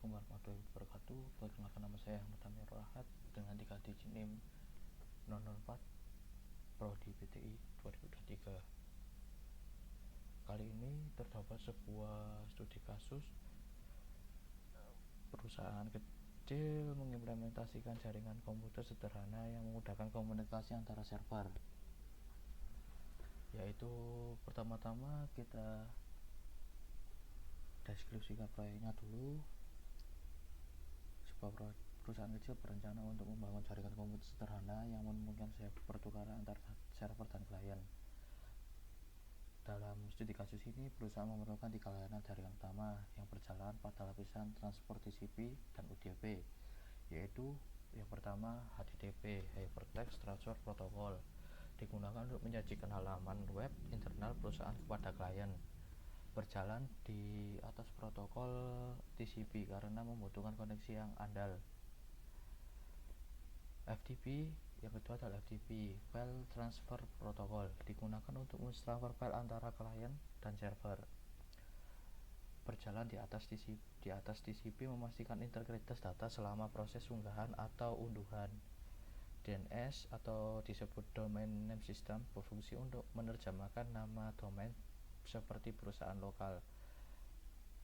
Assalamualaikum warahmatullahi wabarakatuh. Perkenalkan, nama saya Ahmad Amir Rahat dengan 3 digit NIM 004 Prodi PTI 2023. Kali ini terdapat sebuah studi kasus perusahaan kecil mengimplementasikan jaringan komputer sederhana yang memudahkan komunikasi antara server. Yaitu pertama-tama kita deskripsikan proyeknya dulu. Sebuah perusahaan kecil berencana untuk membangun jaringan komputer sederhana yang memungkinkan pertukaran antar server dan klien. Dalam studi kasus ini, perusahaan memerlukan 3 layanan jaringan utama yang berjalan pada lapisan transport TCP dan UDP, yaitu yang pertama HTTP (Hypertext Transfer Protocol), digunakan untuk menyajikan halaman web internal perusahaan kepada klien, berjalan di atas protokol TCP karena membutuhkan koneksi yang andal. FTP, yang kedua adalah FTP File Transfer Protocol, digunakan untuk mentransfer file antara klien dan server, berjalan di atas TCP memastikan integritas data selama proses unggahan atau unduhan. DNS atau disebut Domain Name System berfungsi untuk menerjemahkan nama domain seperti perusahaan lokal.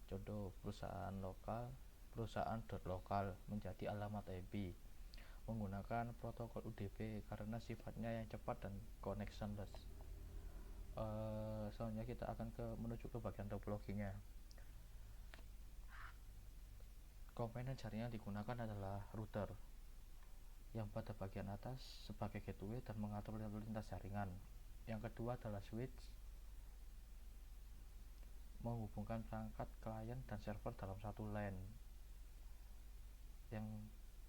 Contoh, perusahaan.lokal menjadi alamat IP, menggunakan protokol UDP karena sifatnya yang cepat dan connectionless. Selanjutnya kita akan menuju ke bagian topologinya. Komponen jaringan yang digunakan adalah router, yang pada bagian atas sebagai gateway dan mengatur lalu lintas jaringan. Yang kedua adalah switch, menghubungkan perangkat klien dan server dalam satu LAN. Yang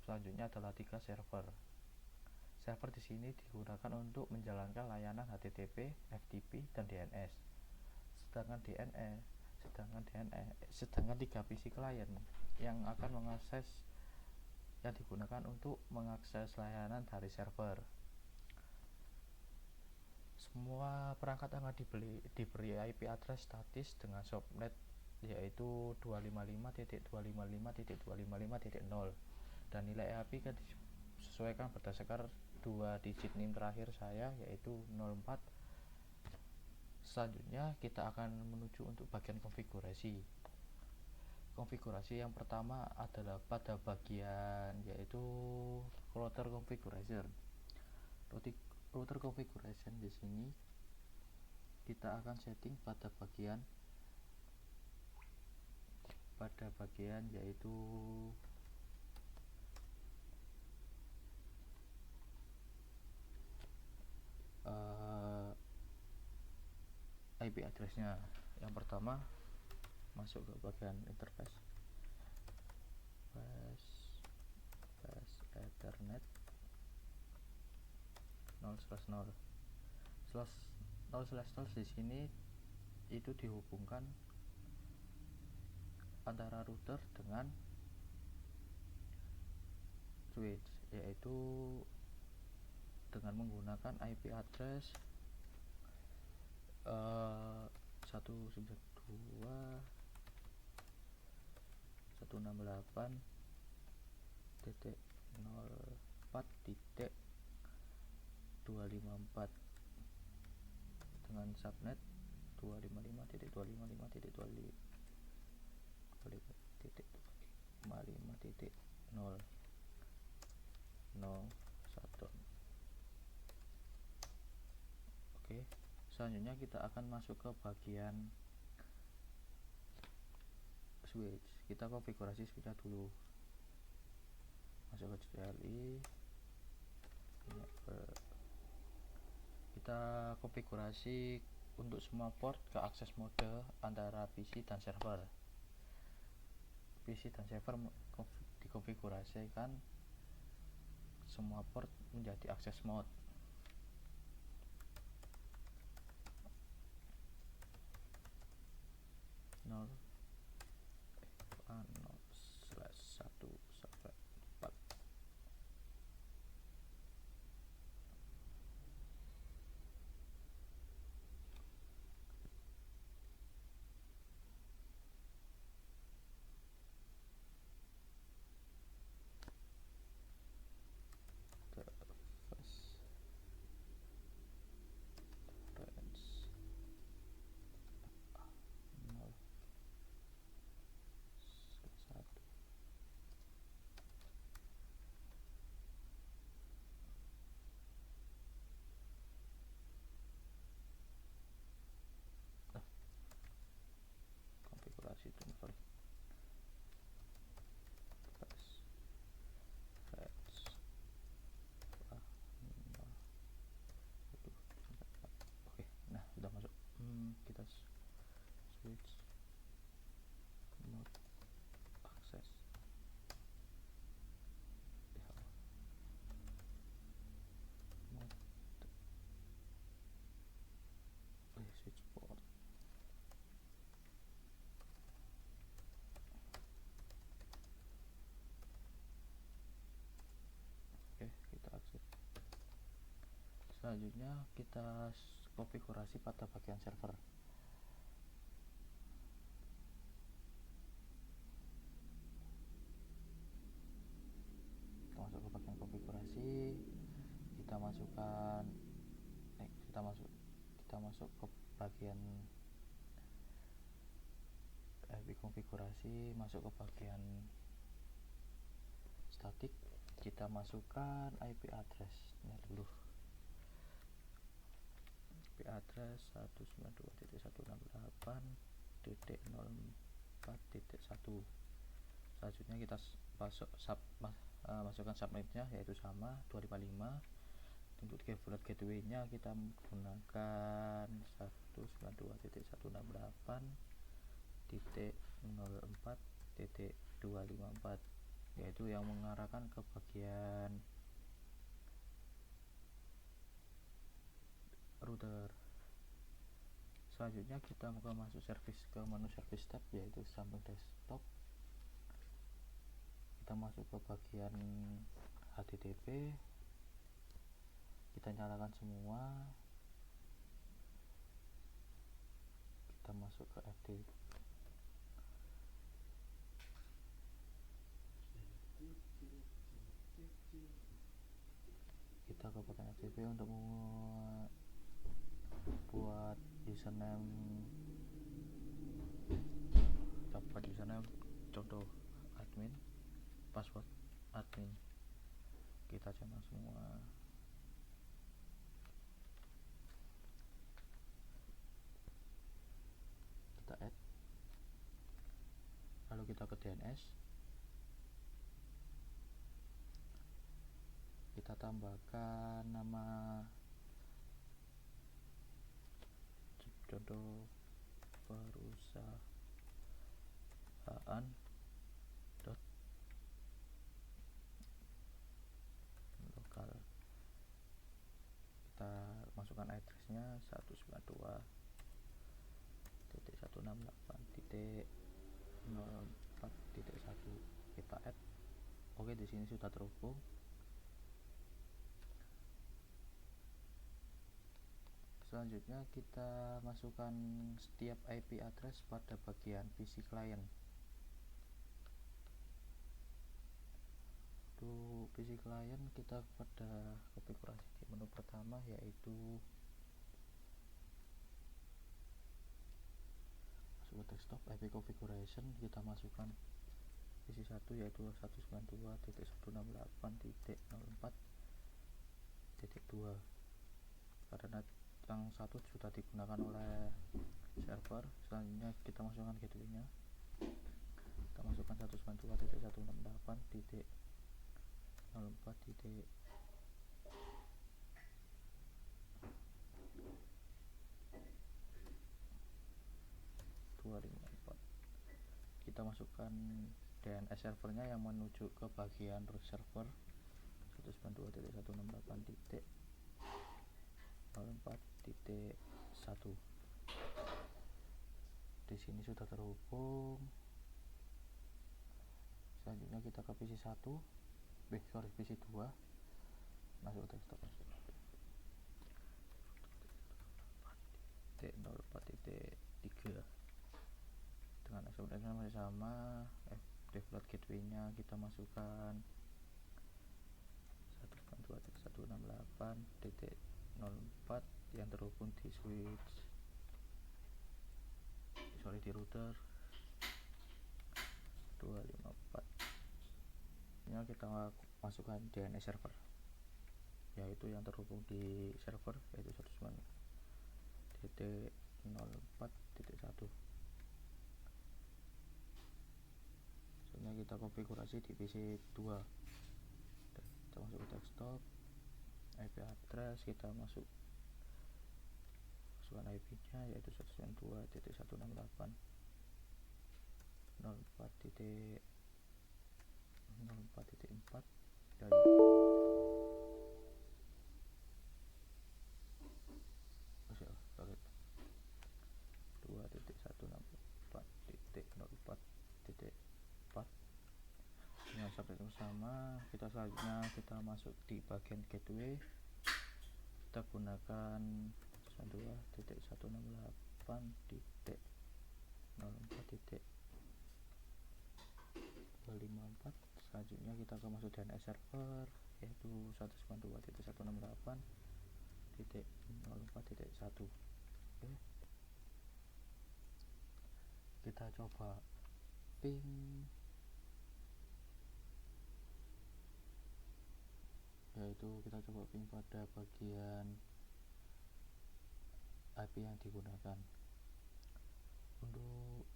selanjutnya adalah 3 server. Server di sini digunakan untuk menjalankan layanan HTTP, FTP, dan DNS. Sedangkan 3 PC klien yang digunakan untuk mengakses layanan dari server. Semua perangkat akan diberi IP address statis dengan subnet, yaitu 255.255.255.0, dan nilai IP akan disesuaikan berdasarkan 2 digit NIM terakhir saya, yaitu 04. Selanjutnya kita akan menuju untuk bagian konfigurasi. Konfigurasi yang pertama adalah pada bagian yaitu router configuration. Router configuration di sini kita akan setting pada bagian yaitu IP address-nya. Yang pertama masuk ke bagian interface, Ethernet 0/0. 0/0 di sini itu dihubungkan antara router dengan switch, yaitu dengan menggunakan IP address 192.168.0.4.254 dengan subnet 255.255.255.001. Oke, selanjutnya kita akan masuk ke bagian switch. Kita konfigurasi switch dulu. Masuk ke CLI, kita konfigurasi untuk semua port ke akses mode antara PC dan server. PC dan server dikonfigurasikan semua port menjadi akses mode. Selanjutnya kita konfigurasi pada bagian server. Kita masuk ke bagian konfigurasi, kita masuk ke bagian IP konfigurasi, masuk ke bagian statik, kita masukkan IP address. Ini dulu IP address 192.168.04.1. Selanjutnya kita masukkan subnetnya, yaitu sama 255. Untuk default gateway-nya kita menggunakan 192.168.04.254, yaitu yang mengarahkan ke bagian router. Selanjutnya kita masuk ke menu service tab, yaitu samping desktop. Kita masuk ke bagian HTTP, kita nyalakan semua, kita masuk ke FTP, kita ke bagian FTP untuk buat username. Kita buat username contoh admin, password admin, kita centang semua. Kita add, lalu kita ke DNS, kita tambahkan nama contoh perusahaan lokal. Kita masukkan addressnya 192.168.04.1. kita add. Oke, di sini sudah terhubung. Selanjutnya kita masukkan setiap IP address pada bagian PC client. Untuk PC client kita pada konfigurasi di menu pertama, yaitu masuk ke desktop, IP configuration, kita masukkan PC 1 yaitu 192.168.04.2, karena yang satu sudah digunakan oleh server. Selanjutnya kita masukkan gateway-nya, kita masukkan 192.168.254. kita masukkan DNS servernya yang menuju ke bagian root server 192.168.04.1. Di sini sudah terhubung. Selanjutnya kita ke PC 1, PC 2, masuk ke desktop, 04.3 dengan XML masih sama. Default gateway-nya kita masukkan 192.168.04 yang terhubung di di router 254. Ini kita masukkan DNS server, yaitu yang terhubung di server, yaitu 192.004.1. Selanjutnya kita konfigurasi di PC 2. Kita masuk ke desktop, IP address, kita masukkan IP-nya yaitu 192.168.04.4 dari 2.168.04.4 dengan subnet sama. Selanjutnya kita masuk di bagian gateway, kita gunakan 192.168.254. Selanjutnya kita akan masuk DNS server yaitu 192.168.04.1. Oke, kita coba ping, yaitu kita coba ping pada bagian IP yang digunakan. Untuk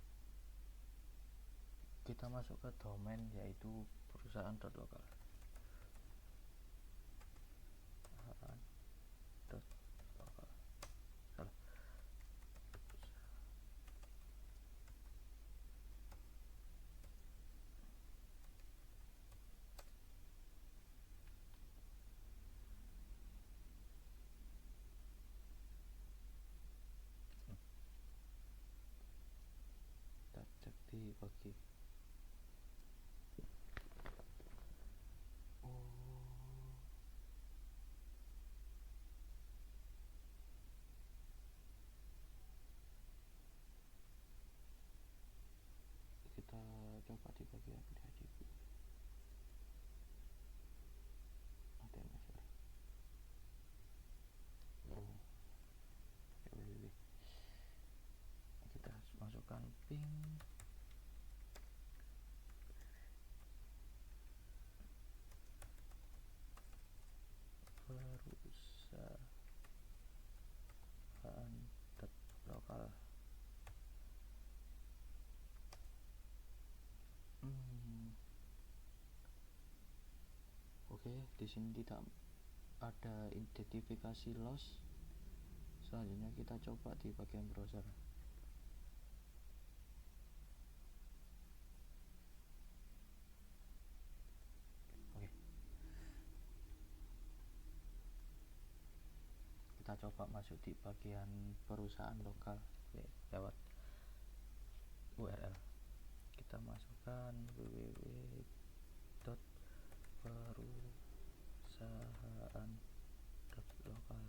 kita masuk ke domain yaitu perusahaan.lokal. Salah. Kita cek di bagi kita coba di bagian PHDB kita masukkan ping perusahaan.lokal. Oke, di sini tidak ada identifikasi loss. Selanjutnya kita coba di bagian browser. Oke, kita coba masuk di bagian perusahaan lokal lewat URL. Kita masukkan www.perusahaan.lokal.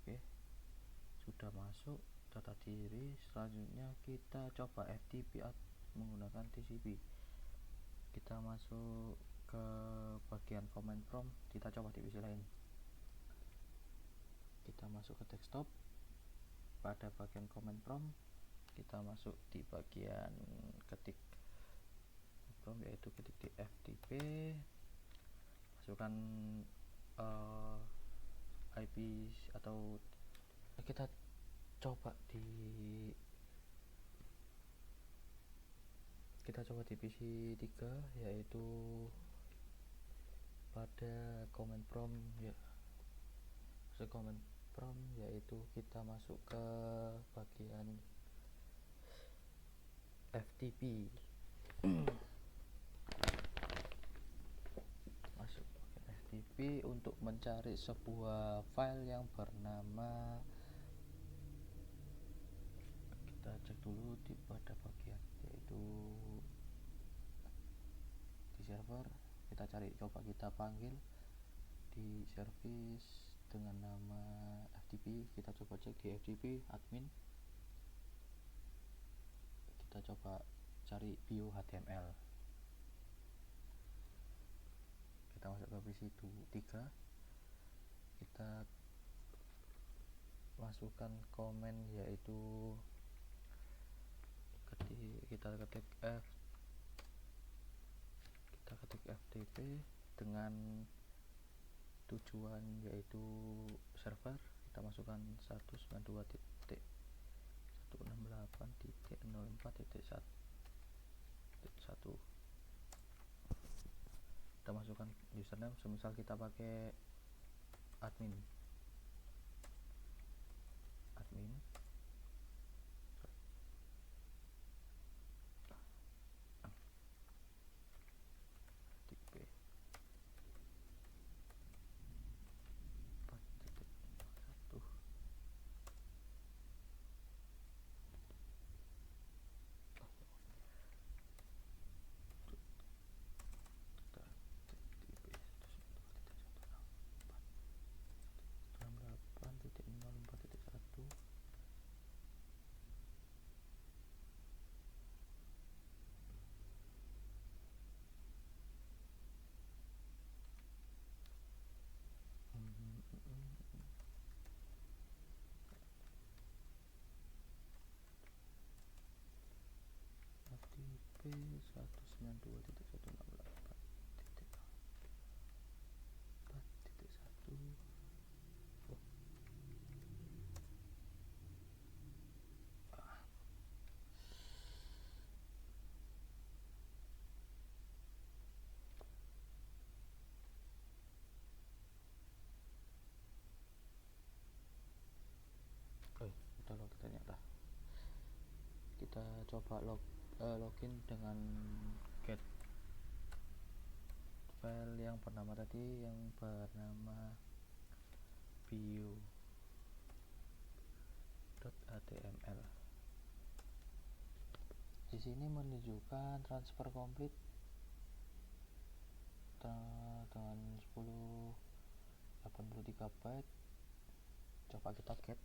Oke, sudah masuk data diri. Selanjutnya kita coba FTP menggunakan TCP. Kita masuk ke bagian command prompt, kita coba di PC lain. Kita masuk ke desktop, pada bagian command prompt kita masuk di bagian ketik prompt, yaitu ketik di FTP, masukkan IP atau kita coba di PC 3, yaitu pada command prompt yaitu kita masuk ke bagian FTP. Masuk bagian FTP untuk mencari sebuah file yang bernama, kita cek dulu di pada bagian yaitu di server. Kita cari, coba kita panggil di service dengan nama FTP. Kita coba cek di FTP admin, kita coba cari bio HTML. Kita masuk ke PC 3, kita masukkan komen yaitu kita ketik FTP dengan tujuan yaitu server. Kita masukkan 192.168.04.1. kita masukkan username, semisal kita pakai admin udah login ternyata. Kita coba login dengan get file yang bernama tadi, yang bernama bio.html. Di sini menunjukkan transfer complete dengan 80 byte. Coba kita get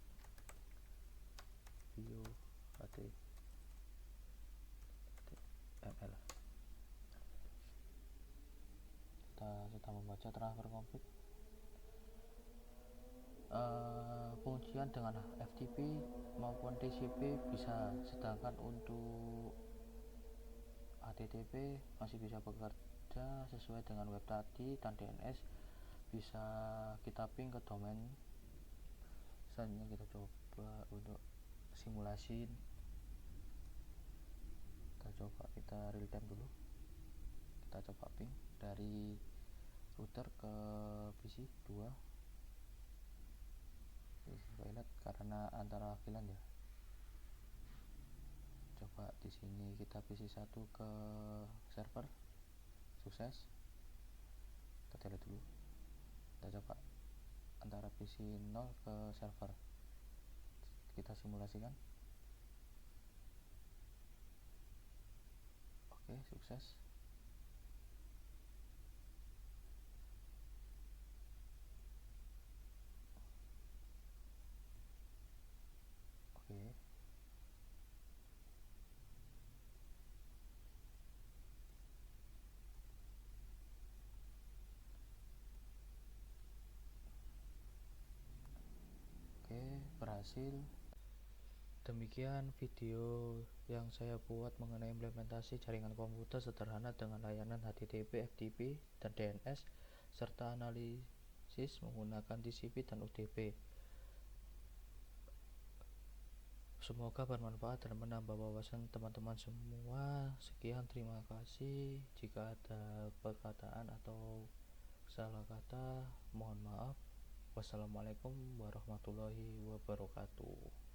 bio.html. Kita sudah membaca transfer complete. Pengujian dengan FTP maupun TCP bisa, sedangkan untuk HTTP masih bisa bekerja sesuai dengan web tadi, dan DNS bisa kita ping ke domain. Selanjutnya kita coba untuk simulasi. Kita real time dulu. Kita coba ping dari router ke PC 2 pilot karena antara VLAN ya. Coba di sini kita PC 1 ke server, sukses. Kita delete dulu. Kita coba antara PC 0 ke server, kita simulasikan. Oke, sukses. Oke. Berhasil. Demikian video yang saya buat mengenai implementasi jaringan komputer sederhana dengan layanan HTTP, FTP, dan DNS, serta analisis menggunakan TCP dan UDP. Semoga bermanfaat dan menambah wawasan teman-teman semua. Sekian, terima kasih. Jika ada perkataan atau salah kata, mohon maaf. Wassalamualaikum warahmatullahi wabarakatuh.